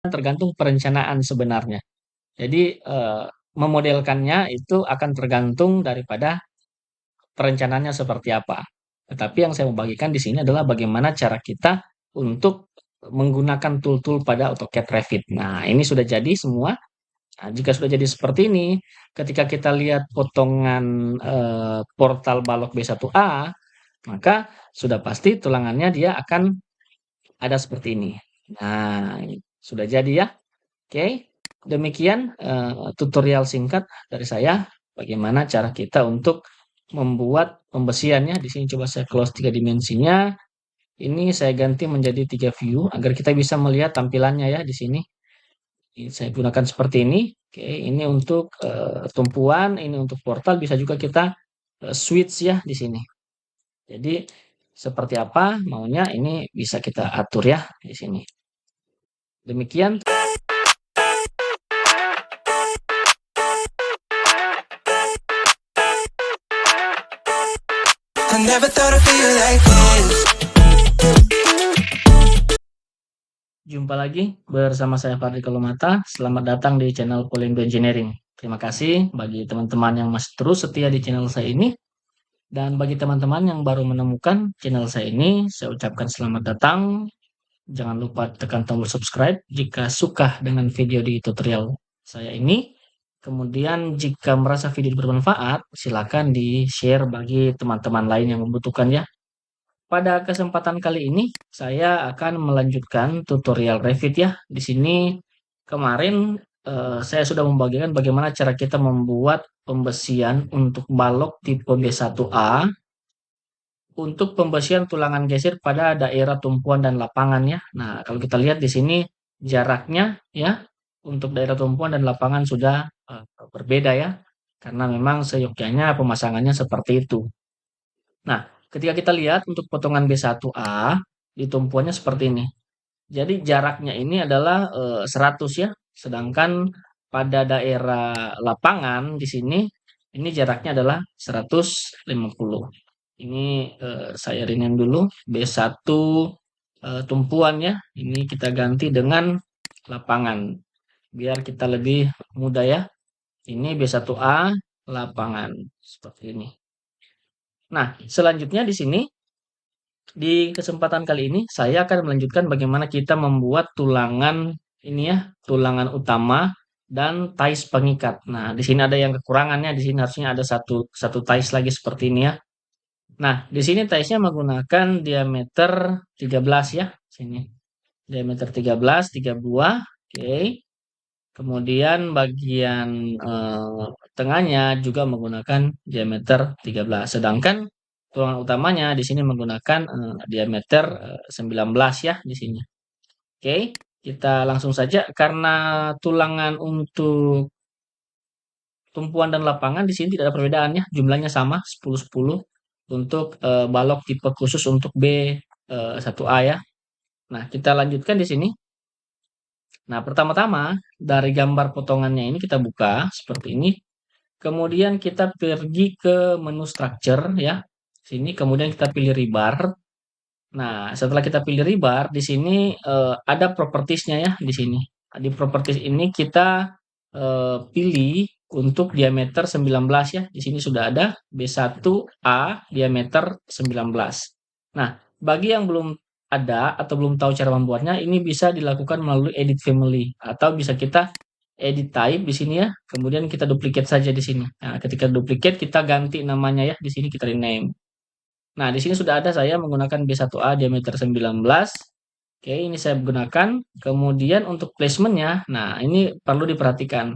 tergantung perencanaan sebenarnya. Jadi memodelkannya itu akan tergantung daripada perencanaannya seperti apa. Tetapi yang saya mau bagikan di sini adalah bagaimana cara kita untuk menggunakan tool-tool pada AutoCAD Revit. Nah, ini sudah jadi semua. Nah, jika sudah jadi seperti ini, ketika kita lihat potongan portal balok B1A, maka sudah pasti tulangannya dia akan ada seperti ini. Nah, sudah jadi ya. Oke, demikian tutorial singkat dari saya bagaimana cara kita untuk membuat pembesiannya. Di sini coba saya close 3 dimensinya. Ini saya ganti menjadi 3 view agar kita bisa melihat tampilannya ya di sini. Ini saya gunakan seperti ini. Oke, ini untuk tumpuan, ini untuk portal, bisa juga kita switch ya di sini. Jadi seperti apa maunya ini bisa kita atur ya di sini. Demikian. I never thought I'd feel like this. Jumpa lagi bersama saya Fadri Kolomata. Selamat datang di channel Polindo Engineering. Terima kasih bagi teman-teman yang masih terus setia di channel saya ini. Dan bagi teman-teman yang baru menemukan channel saya ini, saya ucapkan selamat datang. Jangan lupa tekan tombol subscribe jika suka dengan video di tutorial saya ini. Kemudian jika merasa video bermanfaat, silakan di-share bagi teman-teman lain yang membutuhkan ya. Pada kesempatan kali ini, saya akan melanjutkan tutorial Revit ya. Di sini kemarin saya sudah membagikan bagaimana cara kita membuat pembesian untuk balok tipe B1A untuk pembesian tulangan geser pada daerah tumpuan dan lapangan ya. Nah, kalau kita lihat di sini jaraknya ya untuk daerah tumpuan dan lapangan sudah berbeda ya. Karena memang seyogyanya pemasangannya seperti itu. Nah, ketika kita lihat untuk potongan B1A, di tumpuannya seperti ini. Jadi jaraknya ini adalah 100 ya, sedangkan pada daerah lapangan di sini, ini jaraknya adalah 150. Ini saya rename dulu B1 tumpuan ya, ini kita ganti dengan lapangan, biar kita lebih mudah ya. Ini B1A lapangan, seperti ini. Nah, selanjutnya di sini, di kesempatan kali ini saya akan melanjutkan bagaimana kita membuat tulangan ini ya, tulangan utama dan tais pengikat. Nah, di sini ada yang kekurangannya, di sini harusnya ada satu tais lagi seperti ini ya. Nah, di sini taisnya menggunakan diameter 13 ya, sini. Diameter 13, 3 buah. Oke. Kemudian bagian tengahnya juga menggunakan diameter 13. Sedangkan tulangan utamanya di sini menggunakan diameter 19 ya di sini. Oke, kita langsung saja karena tulangan untuk tumpuan dan lapangan di sini tidak ada perbedaan ya, jumlahnya sama 10-10 untuk balok tipe khusus untuk B1A ya. Nah, kita lanjutkan di sini. Nah, pertama-tama dari gambar potongannya ini kita buka seperti ini. Kemudian kita pergi ke menu structure ya. Sini kemudian kita pilih rebar. Nah, setelah kita pilih rebar, di sini ada propertiesnya ya di sini. Di properties ini kita pilih untuk diameter 19 ya. Di sini sudah ada B1A diameter 19. Nah, bagi yang belum ada atau belum tahu cara membuatnya, ini bisa dilakukan melalui edit family atau bisa kita edit type di sini ya. Kemudian kita duplicate saja di sini. Nah, ketika duplicate kita ganti namanya ya. Di sini kita rename. Nah, di sini sudah ada saya menggunakan B1A diameter 19. Oke, ini saya gunakan. Kemudian untuk placementnya, nah ini perlu diperhatikan.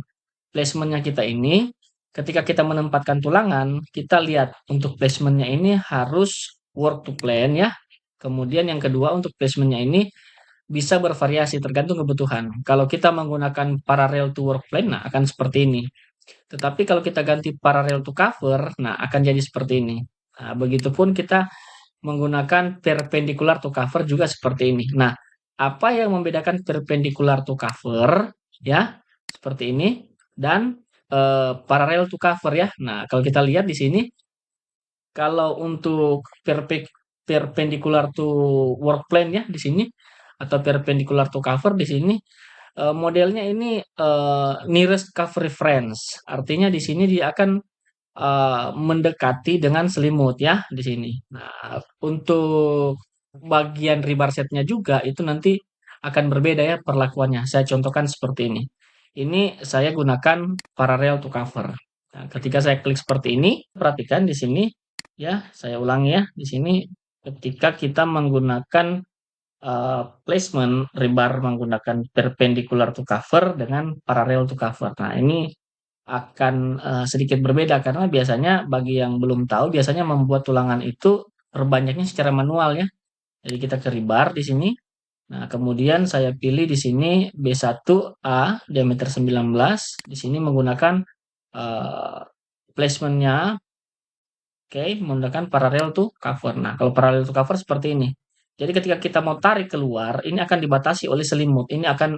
Placementnya kita ini, ketika kita menempatkan tulangan, kita lihat untuk placementnya ini harus work to plan ya. Kemudian yang kedua untuk placementnya ini bisa bervariasi tergantung kebutuhan. Kalau kita menggunakan parallel to work plan, nah akan seperti ini. Tetapi kalau kita ganti parallel to cover, nah akan jadi seperti ini. Nah, begitupun kita menggunakan perpendicular to cover juga seperti ini. Nah, apa yang membedakan perpendicular to cover ya seperti ini dan parallel to cover ya. Nah, kalau kita lihat di sini kalau untuk perpendicular to work plan ya di sini atau perpendicular to cover di sini modelnya ini nearest cover reference. Artinya di sini dia akan mendekati dengan selimut ya di sini. Nah, untuk bagian rebar setnya juga itu nanti akan berbeda ya perlakuannya. Saya contohkan seperti ini. Ini saya gunakan parallel to cover. Nah, ketika saya klik seperti ini, perhatikan di sini ya, saya ulangi ya, di sini ketika kita menggunakan placement rebar menggunakan perpendicular to cover dengan parallel to cover. Nah, ini akan sedikit berbeda karena biasanya bagi yang belum tahu biasanya membuat tulangan itu perbanyaknya secara manual ya. Jadi kita ke rebar di sini. Nah, kemudian saya pilih di sini B1A diameter 19. Di sini menggunakan eh, placementnya, oke, menggunakan parallel to cover. Nah, kalau parallel to cover seperti ini. Jadi ketika kita mau tarik keluar, ini akan dibatasi oleh selimut. Ini akan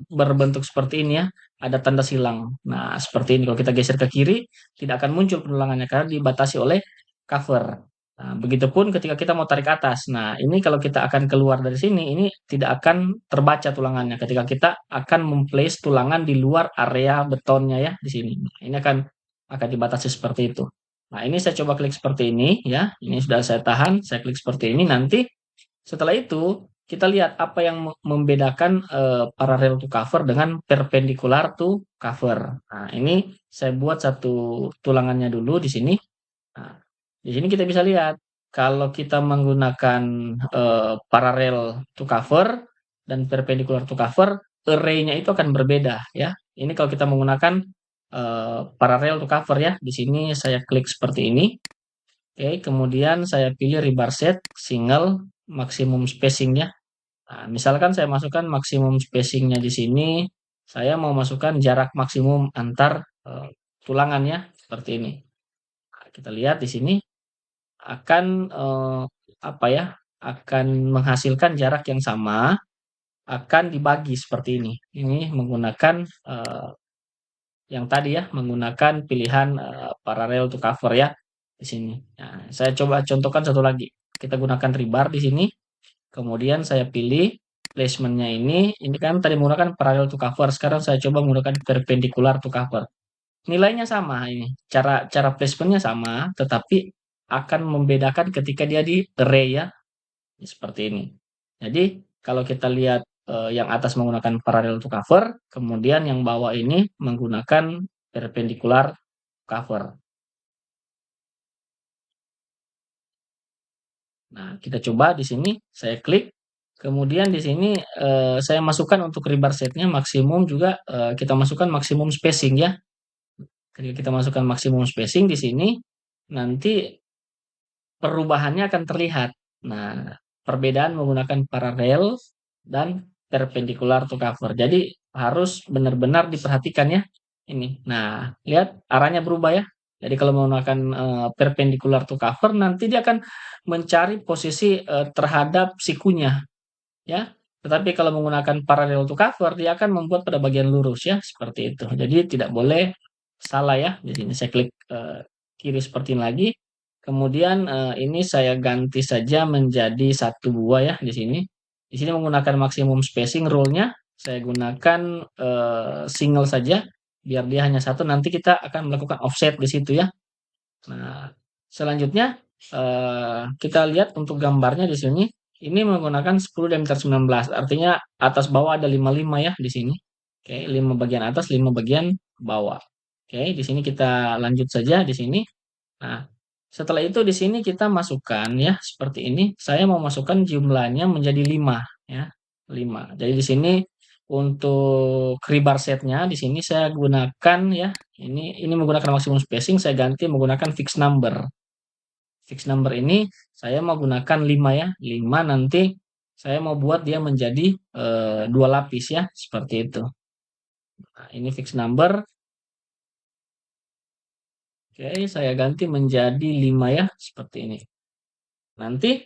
berbentuk seperti ini ya, ada tanda silang. Nah, seperti ini. Kalau kita geser ke kiri, tidak akan muncul penulangannya karena dibatasi oleh cover. Nah, begitupun ketika kita mau tarik atas. Nah, ini kalau kita akan keluar dari sini, ini tidak akan terbaca tulangannya. Ketika kita akan memplace tulangan di luar area betonnya ya di sini. Nah, ini akan dibatasi seperti itu. Nah, ini saya coba klik seperti ini ya. Ini sudah saya tahan, saya klik seperti ini. Nanti setelah itu kita lihat apa yang membedakan parallel to cover dengan perpendicular to cover. Nah, ini saya buat satu tulangannya dulu di sini. Nah, di sini kita bisa lihat kalau kita menggunakan parallel to cover dan perpendicular to cover, array-nya itu akan berbeda ya. Ini kalau kita menggunakan parallel to cover ya. Di sini saya klik seperti ini. Oke, kemudian saya pilih rebar set single maksimum spacing ya. Nah, misalkan saya masukkan maksimum spacingnya di sini, saya mau masukkan jarak maksimum antar tulangan ya, seperti ini. Nah, kita lihat di sini akan apa ya? Akan menghasilkan jarak yang sama, akan dibagi seperti ini. Ini menggunakan yang tadi ya, menggunakan pilihan parallel to cover ya di sini. Nah, saya coba contohkan satu lagi. Kita gunakan rebar di sini. Kemudian saya pilih placementnya ini kan tadi menggunakan parallel to cover. Sekarang saya coba menggunakan perpendicular to cover. Nilainya sama ini. Cara cara placementnya sama, tetapi akan membedakan ketika dia di array ya, seperti ini. Jadi kalau kita lihat yang atas menggunakan parallel to cover, kemudian yang bawah ini menggunakan perpendicular cover. Nah, kita coba di sini, saya klik. Kemudian di sini saya masukkan untuk rebar setnya maksimum juga kita masukkan maksimum spacing ya. Ketika kita masukkan maksimum spacing di sini, nanti perubahannya akan terlihat. Nah, perbedaan menggunakan paralel dan perpendicular to cover. Jadi harus benar-benar diperhatikan ya ini. Nah, lihat arahnya berubah ya. Jadi kalau menggunakan perpendicular to cover nanti dia akan mencari posisi terhadap sikunya ya. Tetapi kalau menggunakan parallel to cover dia akan membuat pada bagian lurus ya, seperti itu. Jadi tidak boleh salah ya. Di sini saya klik kiri seperti ini lagi. Kemudian ini saya ganti saja menjadi satu buah ya di sini. Di sini menggunakan maksimum spacing rule-nya saya gunakan single saja biar dia hanya satu. Nanti kita akan melakukan offset di situ ya. Nah, selanjutnya kita lihat untuk gambarnya di sini. Ini menggunakan 10 diameter 19, artinya atas bawah ada 55 ya di sini. Oke, 5 bagian atas, 5 bagian bawah. Oke, di sini kita lanjut saja di sini. Nah, setelah itu di sini kita masukkan ya seperti ini. Saya mau masukkan jumlahnya menjadi 5 ya. 5. Jadi di sini untuk rebar setnya di sini saya gunakan ya. Ini menggunakan maksimum spacing, saya ganti menggunakan fixed number. Fixed number ini saya mau gunakan 5 ya. 5 nanti saya mau buat dia menjadi 2 lapis ya, seperti itu. Nah, ini fixed number. Oke, saya ganti menjadi 5 ya, seperti ini. Nanti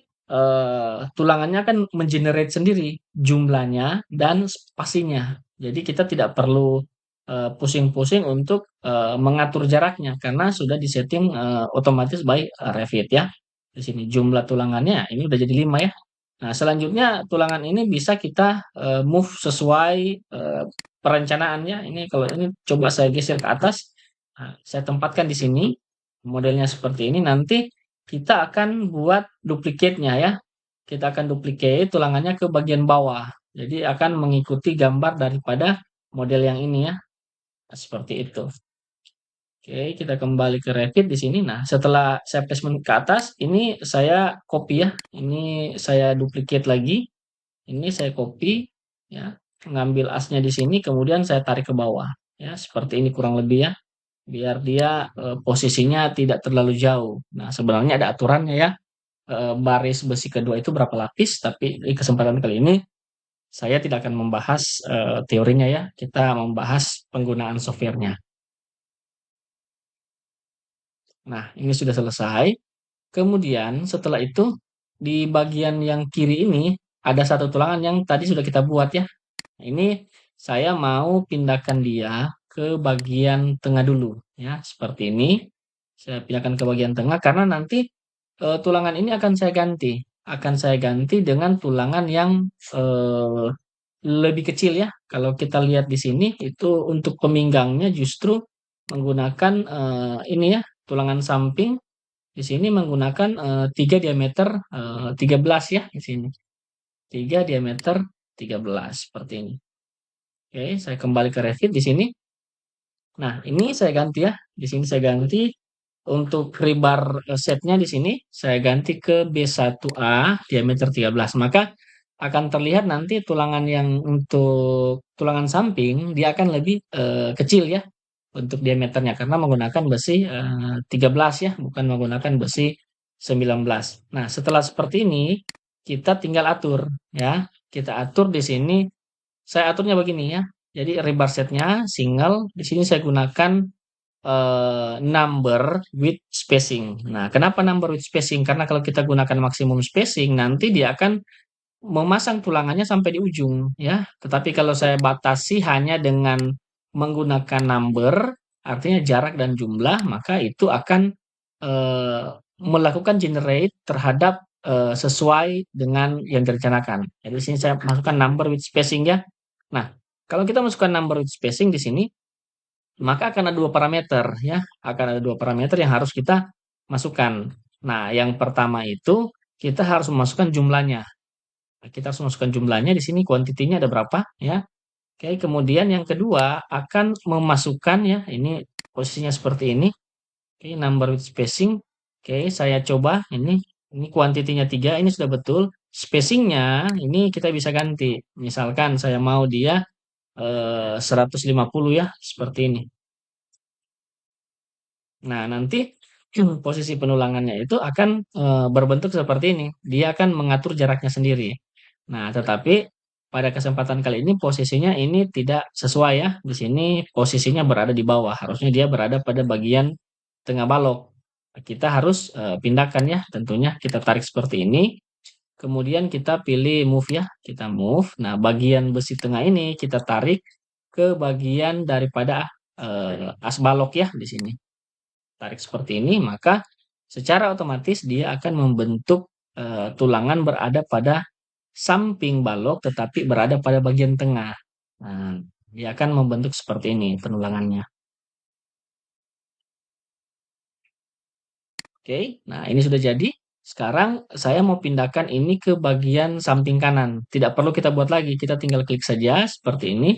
tulangannya akan mengenerate sendiri jumlahnya dan spasinya. Jadi kita tidak perlu pusing-pusing untuk mengatur jaraknya karena sudah disetting otomatis by Revit ya. Di sini jumlah tulangannya ini udah jadi 5 ya. Nah, selanjutnya tulangan ini bisa kita move sesuai perencanaannya. Ini kalau ini coba saya geser ke atas, nah, saya tempatkan di sini, modelnya seperti ini. Nanti kita akan buat duplicate-nya ya. Kita akan duplicate tulangannya ke bagian bawah. Jadi akan mengikuti gambar daripada model yang ini ya. Nah, seperti itu. Oke, kita kembali ke Revit di sini. Nah, setelah saya placement ke atas, ini saya copy ya. Ini saya duplicate lagi. Ini saya copy ya, ngambil asnya di sini, kemudian saya tarik ke bawah. Ya, seperti ini kurang lebih ya. Biar dia posisinya tidak terlalu jauh. Nah, sebenarnya ada aturannya ya. Baris besi kedua itu berapa lapis, tapi di kesempatan kali ini saya tidak akan membahas teorinya ya. Kita membahas penggunaan softwarenya. Nah, ini sudah selesai. Kemudian setelah itu di bagian yang kiri ini ada satu tulangan yang tadi sudah kita buat ya. Nah, ini saya mau pindahkan dia ke bagian tengah dulu ya, seperti ini. Saya pindahkan ke bagian tengah karena nanti tulangan ini akan saya ganti. Akan saya ganti dengan tulangan yang eh, lebih kecil ya. Kalau kita lihat di sini itu untuk peminggangnya justru menggunakan ini ya, tulangan samping di sini menggunakan 3 diameter 13 ya di sini. 3 diameter 13 seperti ini. Oke, saya kembali ke Revit di sini. Nah, ini saya ganti ya. Di sini saya ganti untuk rebar setnya di sini saya ganti ke B1A diameter 13. Maka akan terlihat nanti tulangan yang untuk tulangan samping dia akan lebih kecil ya untuk diameternya karena menggunakan besi 13 ya, bukan menggunakan besi 19. Nah, setelah seperti ini kita tinggal atur ya. Kita atur di sini saya aturnya begini ya. Jadi rebar setnya single, di sini saya gunakan number with spacing. Nah, kenapa number with spacing? Karena kalau kita gunakan maksimum spacing, nanti dia akan memasang tulangannya sampai di ujung, ya. Tetapi kalau saya batasi hanya dengan menggunakan number, artinya jarak dan jumlah, maka itu akan eh, melakukan generate terhadap sesuai dengan yang direncanakan. Jadi di sini saya masukkan number with spacing ya. Nah, kalau kita masukkan number with spacing di sini, maka akan ada dua parameter ya, akan ada dua parameter yang harus kita masukkan. Nah, yang pertama itu kita harus memasukkan jumlahnya. Nah, kita harus masukkan jumlahnya di sini kuantitinya ada berapa ya. Oke, kemudian yang kedua akan memasukkan ya, ini posisinya seperti ini. Oke, number with spacing. Oke, saya coba ini kuantitinya 3, ini sudah betul. Spacingnya ini kita bisa ganti. Misalkan saya mau dia 150 ya, seperti ini. Nah, nanti posisi penulangannya itu akan berbentuk seperti ini. Dia akan mengatur jaraknya sendiri. Nah, tetapi pada kesempatan kali ini posisinya ini tidak sesuai ya. Di sini posisinya berada di bawah. Harusnya dia berada pada bagian tengah balok. Kita harus pindahkan ya. Tentunya kita tarik seperti ini. Kemudian kita pilih move ya. Kita move. Nah, bagian besi tengah ini kita tarik ke bagian daripada as balok ya di sini. Tarik seperti ini, maka secara otomatis dia akan membentuk tulangan berada pada samping balok tetapi berada pada bagian tengah. Nah, dia akan membentuk seperti ini penulangannya. Oke, nah ini sudah jadi. Sekarang saya mau pindahkan ini ke bagian samping kanan. Tidak perlu kita buat lagi, kita tinggal klik saja seperti ini.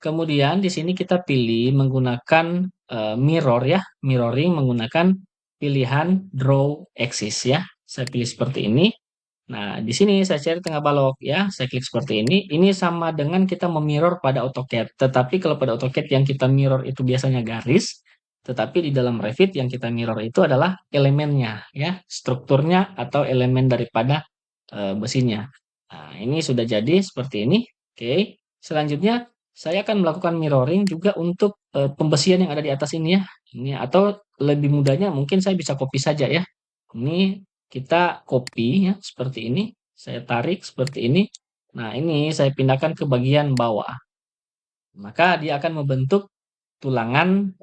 Kemudian di sini kita pilih menggunakan mirror ya, mirroring menggunakan pilihan draw axis ya. Saya pilih seperti ini. Nah, di sini saya cari tengah balok ya, saya klik seperti ini. Ini sama dengan kita memirror pada AutoCAD. Tetapi kalau pada AutoCAD yang kita mirror itu biasanya garis, tetapi di dalam Revit yang kita mirror itu adalah elemennya ya, strukturnya atau elemen daripada besinya. Nah, ini sudah jadi seperti ini. Oke. Selanjutnya saya akan melakukan mirroring juga untuk pembesian yang ada di atas ini ya. Ini atau lebih mudahnya mungkin saya bisa copy saja ya. Ini kita copy ya seperti ini. Saya tarik seperti ini. Nah, ini saya pindahkan ke bagian bawah. Maka dia akan membentuk tulangan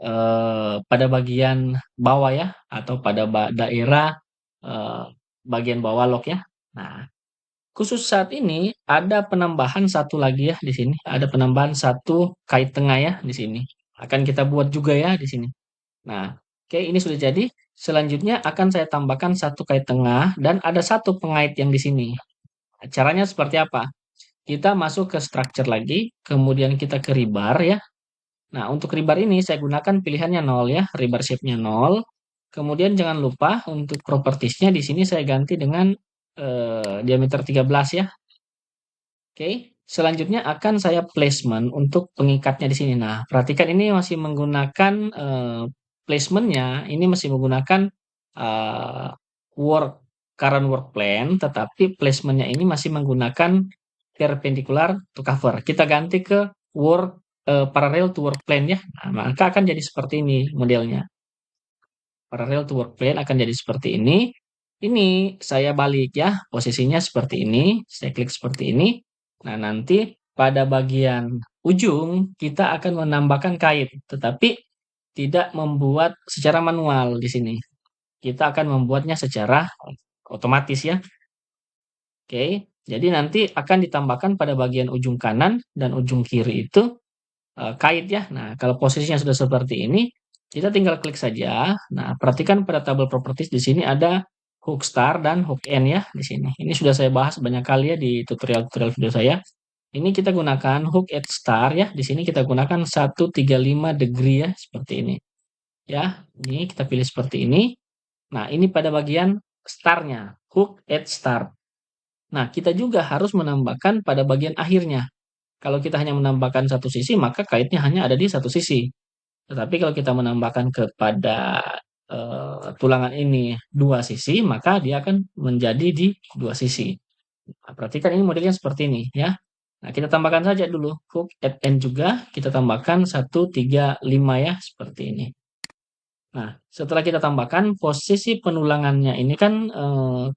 pada bagian bawah ya atau pada daerah eh, bagian bawah lock ya. Nah, khusus saat ini ada penambahan satu lagi ya di sini. Ada penambahan satu kait tengah ya di sini. Akan kita buat juga ya di sini. Nah, oke ini sudah jadi. Selanjutnya akan saya tambahkan satu kait tengah dan ada satu pengait yang di sini. Caranya seperti apa? Kita masuk ke structure lagi, kemudian kita ke rebar ya. Nah, untuk rebar ini saya gunakan pilihannya 0 ya, rebar shape-nya 0. Kemudian jangan lupa untuk propertiesnya di sini saya ganti dengan diameter 13 ya. Oke, selanjutnya akan saya placement untuk pengikatnya di sini. Nah, perhatikan ini masih menggunakan placementnya, ini masih menggunakan eh, work current work plan, tetapi placementnya ini masih menggunakan perpendicular to cover. Kita ganti ke work parallel to work plan ya. Nah, maka akan jadi seperti ini modelnya. Parallel to work plan akan jadi seperti ini. Ini saya balik ya, posisinya seperti ini. Saya klik seperti ini. Nah, nanti pada bagian ujung kita akan menambahkan kait, tetapi tidak membuat secara manual di sini. Kita akan membuatnya secara otomatis ya. Oke, jadi nanti akan ditambahkan pada bagian ujung kanan dan ujung kiri itu kait ya. Nah, kalau posisinya sudah seperti ini, kita tinggal klik saja. Nah, perhatikan pada tabel properties di sini ada hook start dan hook end ya di sini. Ini sudah saya bahas banyak kali ya di tutorial-tutorial video saya. Ini kita gunakan hook at start ya. Di sini kita gunakan 135 degree ya, seperti ini. Ya, ini kita pilih seperti ini. Nah, ini pada bagian startnya, hook at start. Nah, kita juga harus menambahkan pada bagian akhirnya. Kalau kita hanya menambahkan satu sisi, maka kaitnya hanya ada di satu sisi. Tetapi kalau kita menambahkan kepada tulangan ini dua sisi, maka dia akan menjadi di dua sisi. Nah, perhatikan ini modelnya seperti ini ya. Nah, kita tambahkan saja dulu hook at end juga, kita tambahkan 135 ya, seperti ini. Nah, setelah kita tambahkan posisi penulangannya ini kan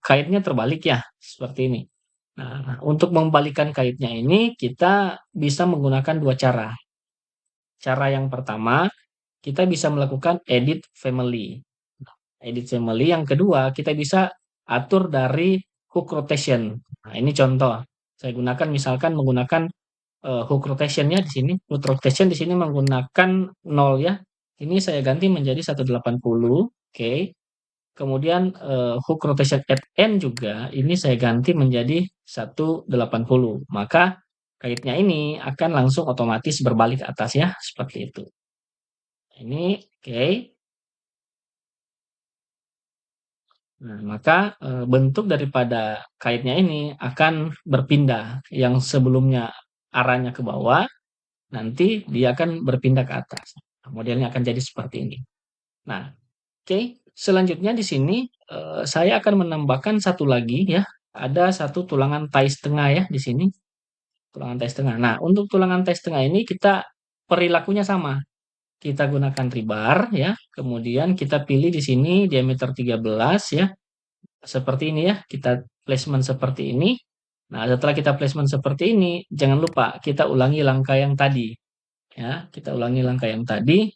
kaitnya terbalik ya, seperti ini. Nah, untuk membalikkan kaitnya ini kita bisa menggunakan dua cara. Cara yang pertama, kita bisa melakukan edit family. Edit family yang kedua, kita bisa atur dari hook rotation. Nah, ini contoh. Saya gunakan misalkan menggunakan hook rotationnya di sini. Hook rotation di sini menggunakan 0 ya. Ini saya ganti menjadi 180. Oke. Kemudian hook rotation at end juga ini saya ganti menjadi 180. Maka kaitnya ini akan langsung otomatis berbalik ke atas ya, seperti itu. Ini oke. Nah, maka bentuk daripada kaitnya ini akan berpindah. Yang sebelumnya arahnya ke bawah, nanti dia akan berpindah ke atas. Nah, modelnya akan jadi seperti ini. Nah, oke. Selanjutnya di sini saya akan menambahkan satu lagi ya. Ada satu tulangan tai setengah ya di sini. Tulangan tai setengah. Nah, untuk tulangan tai setengah ini kita perilakunya sama. Kita gunakan rebar ya. Kemudian kita pilih di sini diameter 13 ya. Seperti ini ya, kita placement seperti ini. Nah, setelah kita placement seperti ini, jangan lupa kita ulangi langkah yang tadi. Ya, kita ulangi langkah yang tadi,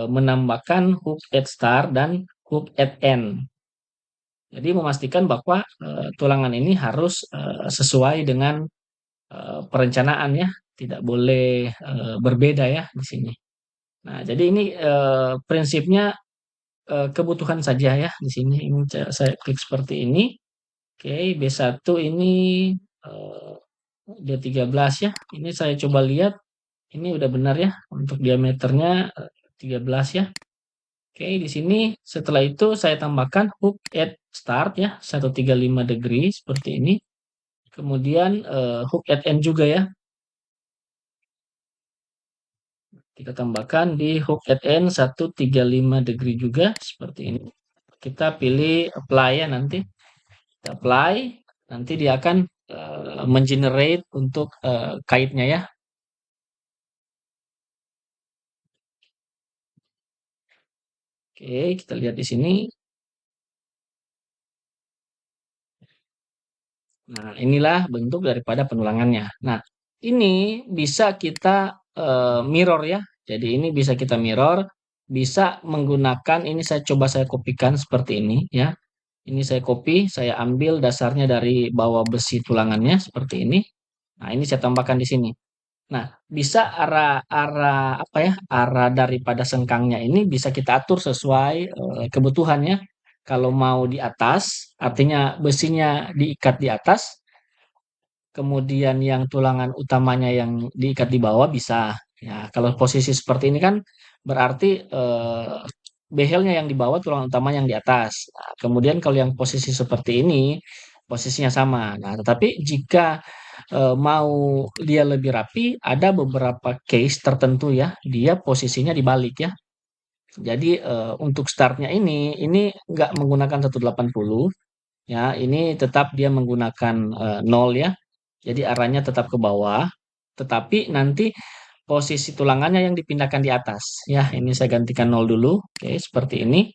menambahkan hook at start dan hook at end. Jadi memastikan bahwa tulangan ini harus sesuai dengan perencanaan ya, tidak boleh berbeda ya di sini. Nah, jadi ini prinsipnya kebutuhan saja ya di sini. Ini saya klik seperti ini. Oke, B1 ini eh, D13 ya. Ini saya coba lihat. Ini udah benar ya untuk diameternya 13 ya. Oke, di sini setelah itu saya tambahkan hook at start ya 135 degree seperti ini. Kemudian hook at end juga ya. Kita tambahkan di hook at end 135 degree juga seperti ini. Kita pilih apply ya nanti. Kita apply, nanti dia akan mengenerate untuk kaitnya ya. Oke, kita lihat di sini. Nah, inilah bentuk daripada penulangannya. Nah, ini bisa kita mirror ya. Jadi ini bisa kita mirror, bisa menggunakan ini saya coba saya kopikan seperti ini ya. Ini saya copy, saya ambil dasarnya dari bawah besi tulangannya seperti ini. Nah, ini saya tambahkan di sini. Nah, bisa arah arah apa ya, arah daripada sengkangnya ini bisa kita atur sesuai kebutuhannya. Kalau mau di atas, artinya besinya diikat di atas, kemudian yang tulangan utamanya yang diikat di bawah bisa. Ya, kalau posisi seperti ini kan berarti behelnya yang di bawah, tulangan utama yang di atas. Nah, kemudian kalau yang posisi seperti ini, posisinya sama. Nah, tetapi jika mau dia lebih rapi, ada beberapa case tertentu ya, dia posisinya dibalik ya. Jadi untuk startnya ini nggak menggunakan 180 ya, ini tetap dia menggunakan 0 ya. Jadi arahnya tetap ke bawah, tetapi nanti posisi tulangannya yang dipindahkan di atas. Ya, ini saya gantikan 0 dulu. Oke, seperti ini.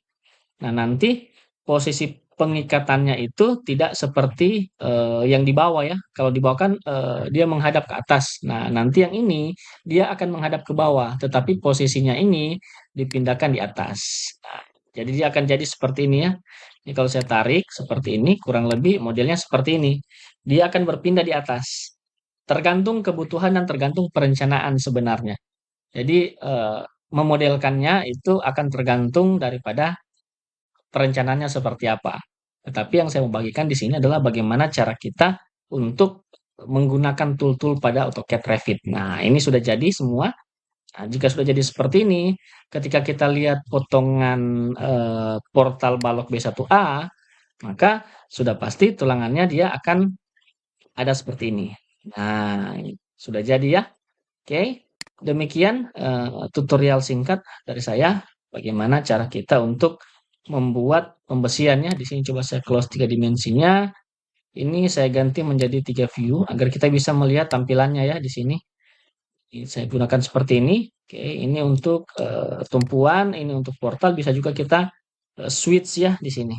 Nah, nanti posisi pengikatannya itu tidak seperti yang di bawah ya. Kalau di bawah kan dia menghadap ke atas. Nah, nanti yang ini dia akan menghadap ke bawah, tetapi posisinya ini dipindahkan di atas. Nah, jadi dia akan jadi seperti ini ya. Ini kalau saya tarik seperti ini, kurang lebih modelnya seperti ini. Dia akan berpindah di atas. Tergantung kebutuhan dan tergantung perencanaan sebenarnya. Jadi memodelkannya itu akan tergantung daripada perencanaannya seperti apa. Tetapi yang saya mau bagikan di sini adalah bagaimana cara kita untuk menggunakan tool-tool pada AutoCAD Revit. Nah, ini sudah jadi semua. Nah, jika sudah jadi seperti ini, ketika kita lihat potongan portal balok B1A, maka sudah pasti tulangannya dia akan ada seperti ini. Nah, sudah jadi ya. Oke, demikian tutorial singkat dari saya bagaimana cara kita untuk membuat pembesiannya. Di sini coba saya close 3 dimensinya. Ini saya ganti menjadi 3 view agar kita bisa melihat tampilannya ya di sini. Ini saya gunakan seperti ini. Oke, ini untuk tumpuan, ini untuk portal, bisa juga kita switch ya di sini.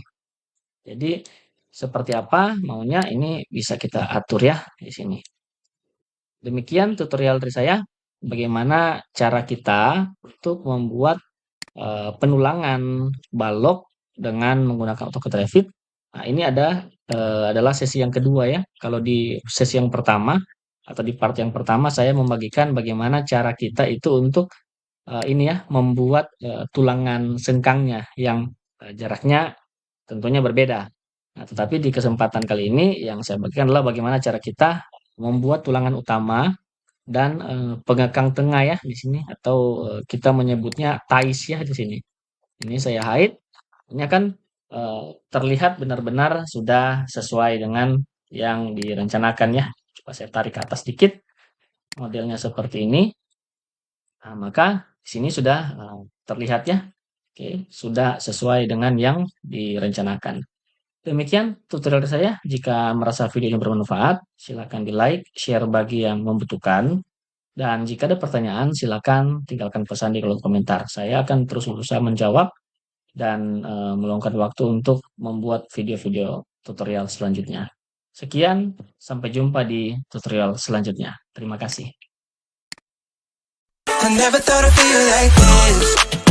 Jadi seperti apa maunya ini bisa kita atur ya di sini. Demikian tutorial dari saya, bagaimana cara kita untuk membuat penulangan balok dengan menggunakan AutoCAD Revit. Nah, ini adalah sesi yang kedua ya. Kalau di sesi yang pertama atau di part yang pertama saya membagikan bagaimana cara kita itu untuk ini ya, membuat tulangan sengkangnya yang jaraknya tentunya berbeda. Nah, tetapi di kesempatan kali ini yang saya bagikan adalah bagaimana cara kita membuat tulangan utama dan pengekang tengah ya di sini, atau kita menyebutnya ties ya di sini. Ini saya hide. Ini akan terlihat benar-benar sudah sesuai dengan yang direncanakan ya. Coba saya tarik ke atas sedikit. Modelnya seperti ini. Nah, maka di sini sudah terlihat ya. Oke, sudah sesuai dengan yang direncanakan. Demikian tutorial dari saya. Jika merasa video ini bermanfaat, silakan di-like, share bagi yang membutuhkan. Dan jika ada pertanyaan, silakan tinggalkan pesan di kolom komentar. Saya akan terus berusaha menjawab dan meluangkan waktu untuk membuat video-video tutorial selanjutnya. Sekian, sampai jumpa di tutorial selanjutnya. Terima kasih. I never thought I'd feel like this.